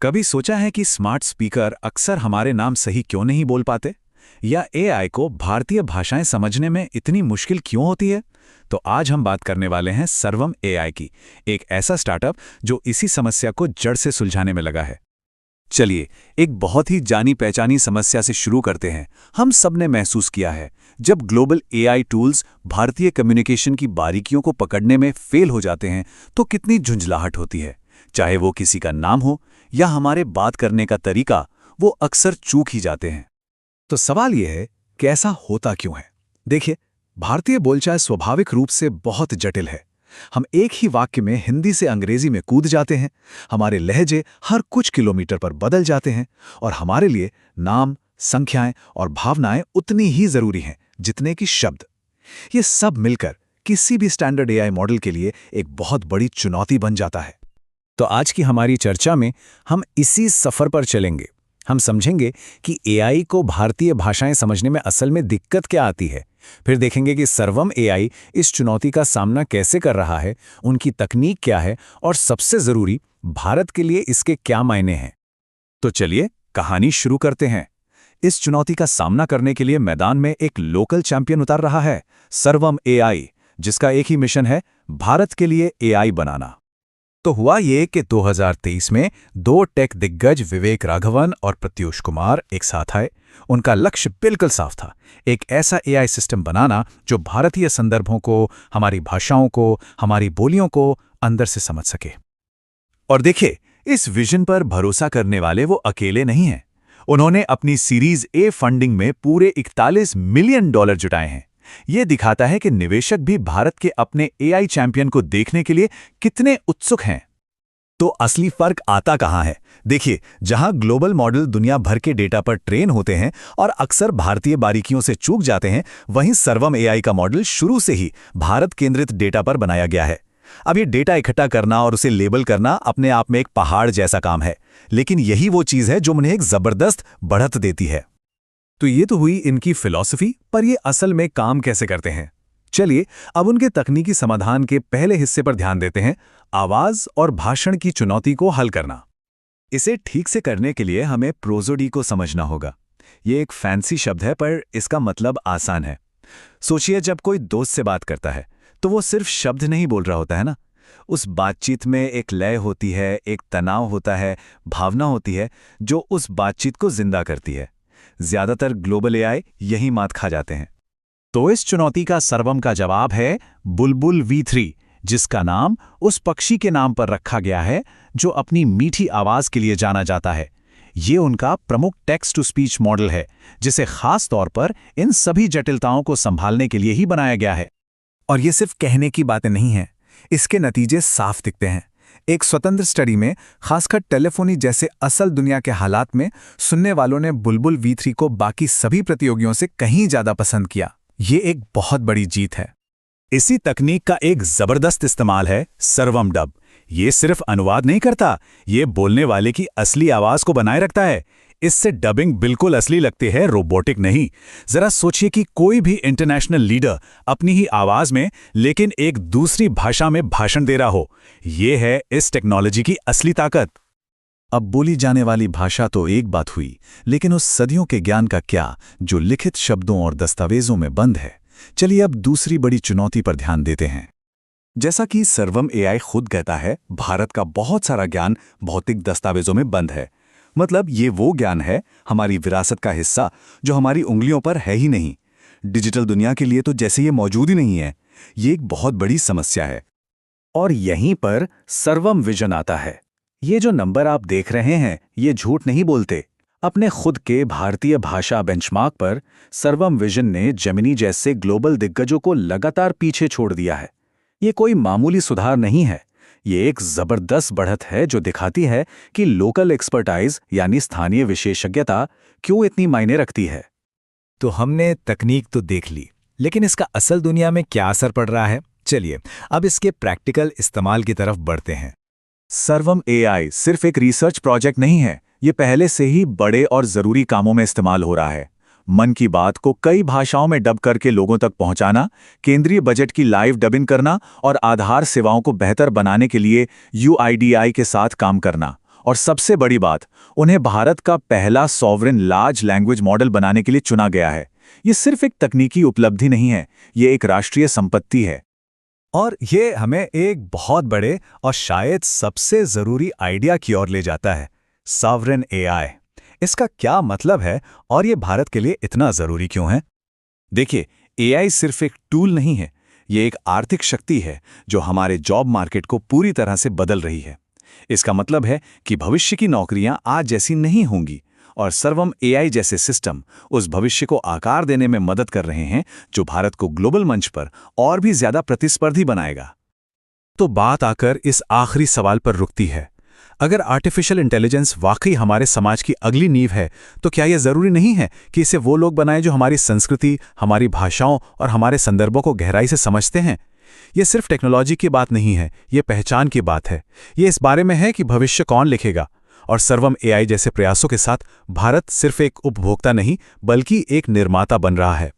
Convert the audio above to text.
कभी सोचा है कि स्मार्ट स्पीकर अक्सर हमारे नाम सही क्यों नहीं बोल पाते? या एआई को भारतीय भाषाएं समझने में इतनी मुश्किल क्यों होती है? तो आज हम बात करने वाले हैं सर्वम एआई की, एक ऐसा स्टार्टअप जो इसी समस्या को जड़ से सुलझाने में लगा है। चलिए, एक बहुत ही जानी पहचानी समस्या से शुरू करते हैं। हम सब ने महसूस किया है, जब ग्लोबल एआई टूल्स भारतीय कम्युनिकेशन की बारीकियों को पकड़ने में फेल हो जाते हैं तो कितनी झुंझलाहट होती है। चाहे वो किसी का नाम हो या हमारे बात करने का तरीका, वो अक्सर चूक ही जाते हैं। तो सवाल यह है कि ऐसा होता क्यों है? देखिए, भारतीय बोलचाल स्वाभाविक रूप से बहुत जटिल है। हम एक ही वाक्य में हिंदी से अंग्रेजी में कूद जाते हैं। हमारे लहजे हर कुछ किलोमीटर पर बदल जाते हैं और हमारे लिए नाम, संख्याएं और भावनाएं उतनी ही जरूरी हैं जितने कि शब्द। ये सब मिलकर किसी भी स्टैंडर्ड एआई मॉडल के लिए एक बहुत बड़ी चुनौती बन जाता है। तो आज की हमारी चर्चा में हम इसी सफर पर चलेंगे। हम समझेंगे कि एआई को भारतीय भाषाएं समझने में असल में दिक्कत क्या आती है। फिर देखेंगे कि सर्वम एआई इस चुनौती का सामना कैसे कर रहा है, उनकी तकनीक क्या है और सबसे जरूरी, भारत के लिए इसके क्या मायने हैं। तो चलिए कहानी शुरू करते हैं। इस चुनौती का सामना करने के लिए मैदान में एक लोकल चैंपियन उतर रहा है, सर्वम एआई, जिसका एक ही मिशन है, भारत के लिए एआई बनाना। तो हुआ ये कि 2023 में दो टेक दिग्गज विवेक राघवन और प्रत्यूष कुमार एक साथ आए। उनका लक्ष्य बिल्कुल साफ था, एक ऐसा एआई सिस्टम बनाना जो भारतीय संदर्भों को, हमारी भाषाओं को, हमारी बोलियों को अंदर से समझ सके। और देखिए, इस विजन पर भरोसा करने वाले वो अकेले नहीं हैं। उन्होंने अपनी सीरीज ए फंडिंग में पूरे 41 मिलियन डॉलर जुटाए हैं। ये दिखाता है कि निवेशक भी भारत के अपने एआई चैंपियन को देखने के लिए कितने उत्सुक हैं। तो असली फर्क आता कहां है? देखिए, जहां ग्लोबल मॉडल दुनिया भर के डेटा पर ट्रेन होते हैं और अक्सर भारतीय बारीकियों से चूक जाते हैं, वहीं सर्वम एआई का मॉडल शुरू से ही भारत केंद्रित डेटा पर बनाया गया है। अब ये डेटा इकट्ठा करना और उसे लेबल करना अपने आप में एक पहाड़ जैसा काम है, लेकिन यही वो चीज है जो उन्हें एक जबरदस्त बढ़त देती है। तो ये तो हुई इनकी फिलॉसफी, पर ये असल में काम कैसे करते हैं? चलिए अब उनके तकनीकी समाधान के पहले हिस्से पर ध्यान देते हैं, आवाज और भाषण की चुनौती को हल करना। इसे ठीक से करने के लिए हमें प्रोसोडी को समझना होगा। ये एक फैंसी शब्द है, पर इसका मतलब आसान है। सोचिए, जब कोई दोस्त से बात करता है तो वो सिर्फ शब्द नहीं बोल रहा होता है ना। उस बातचीत में एक लय होती है, एक तनाव होता है, भावना होती है जो उस बातचीत को जिंदा करती है। ज्यादातर ग्लोबल एआई यही मात खा जाते हैं। तो इस चुनौती का सर्वम का जवाब है बुलबुल V3, जिसका नाम उस पक्षी के नाम पर रखा गया है जो अपनी मीठी आवाज के लिए जाना जाता है। ये उनका प्रमुख टेक्स्ट टू स्पीच मॉडल है, जिसे खास तौर पर इन सभी जटिलताओं को संभालने के लिए ही बनाया गया है। और ये सिर्फ कहने की बातें नहीं हैं, इसके नतीजे साफ दिखते हैं। एक स्वतंत्र स्टडी में, खासकर टेलीफोनी जैसे असल दुनिया के हालात में, सुनने वालों ने बुलबुल V3 को बाकी सभी प्रतियोगियों से कहीं ज्यादा पसंद किया। ये एक बहुत बड़ी जीत है। इसी तकनीक का एक जबरदस्त इस्तेमाल है सर्वम डब। ये सिर्फ अनुवाद नहीं करता, ये बोलने वाले की असली आवाज को बनाए रखता है। इससे डबिंग बिल्कुल असली लगती है, रोबोटिक नहीं। जरा सोचिए कि कोई भी इंटरनेशनल लीडर अपनी ही आवाज में लेकिन एक दूसरी भाषा में भाषण दे रहा हो। ये है इस टेक्नोलॉजी की असली ताकत। अब बोली जाने वाली भाषा तो एक बात हुई, लेकिन उस सदियों के ज्ञान का क्या जो लिखित शब्दों और दस्तावेजों में बंद है? चलिए अब दूसरी बड़ी चुनौती पर ध्यान देते हैं। जैसा कि सर्वम एआई खुद कहता है, भारत का बहुत सारा ज्ञान भौतिक दस्तावेजों में बंद है। मतलब ये वो ज्ञान है, हमारी विरासत का हिस्सा, जो हमारी उंगलियों पर है ही नहीं। डिजिटल दुनिया के लिए तो जैसे ये मौजूद ही नहीं है। ये एक बहुत बड़ी समस्या है। और यहीं पर सर्वम विजन आता है। ये जो नंबर आप देख रहे हैं, ये झूठ नहीं बोलते। अपने खुद के भारतीय भाषा बेंचमार्क पर सर्वम विजन ने जेमिनी जैसे ग्लोबल दिग्गजों को लगातार पीछे छोड़ दिया है। ये कोई मामूली सुधार नहीं है, ये एक जबरदस्त बढ़त है जो दिखाती है कि लोकल एक्सपर्टाइज यानी स्थानीय विशेषज्ञता क्यों इतनी मायने रखती है। तो हमने तकनीक तो देख ली, लेकिन इसका असल दुनिया में क्या असर पड़ रहा है? चलिए अब इसके प्रैक्टिकल इस्तेमाल की तरफ बढ़ते हैं। सर्वम एआई सिर्फ एक रिसर्च प्रोजेक्ट नहीं है, ये पहले से ही बड़े और जरूरी कामों में इस्तेमाल हो रहा है। मन की बात को कई भाषाओं में डब करके लोगों तक पहुंचाना, केंद्रीय बजट की लाइव डबिंग करना और आधार सेवाओं को बेहतर बनाने के लिए यूआईडीआई के साथ काम करना, और सबसे बड़ी बात, उन्हें भारत का पहला सॉवरेन लार्ज लैंग्वेज मॉडल बनाने के लिए चुना गया है। ये सिर्फ एक तकनीकी उपलब्धि नहीं है, ये एक राष्ट्रीय संपत्ति है। और ये हमें एक बहुत बड़े और शायद सबसे ज़रूरी आइडिया की ओर ले जाता है, सॉवरेन एआई। इसका क्या मतलब है और ये भारत के लिए इतना ज़रूरी क्यों है? देखिए, एआई सिर्फ एक टूल नहीं है, ये एक आर्थिक शक्ति है जो हमारे जॉब मार्केट को पूरी तरह से बदल रही है। इसका मतलब है कि भविष्य की नौकरियां आज जैसी नहीं होंगी और सर्वम एआई जैसे सिस्टम उस भविष्य को आकार देने में मदद कर रहे हैं जो भारत को ग्लोबल मंच पर और भी ज्यादा प्रतिस्पर्धी बनाएगा। तो बात आकर इस आखिरी सवाल पर रुकती है। अगर आर्टिफिशियल इंटेलिजेंस वाकई हमारे समाज की अगली नींव है, तो क्या यह ज़रूरी नहीं है कि इसे वो लोग बनाएं जो हमारी संस्कृति, हमारी भाषाओं और हमारे संदर्भों को गहराई से समझते हैं? ये सिर्फ टेक्नोलॉजी की बात नहीं है, ये पहचान की बात है। ये इस बारे में है कि भविष्य कौन लिखेगा। और सर्वम एआई जैसे प्रयासों के साथ भारत सिर्फ एक उपभोक्ता नहीं, बल्कि एक निर्माता बन रहा है।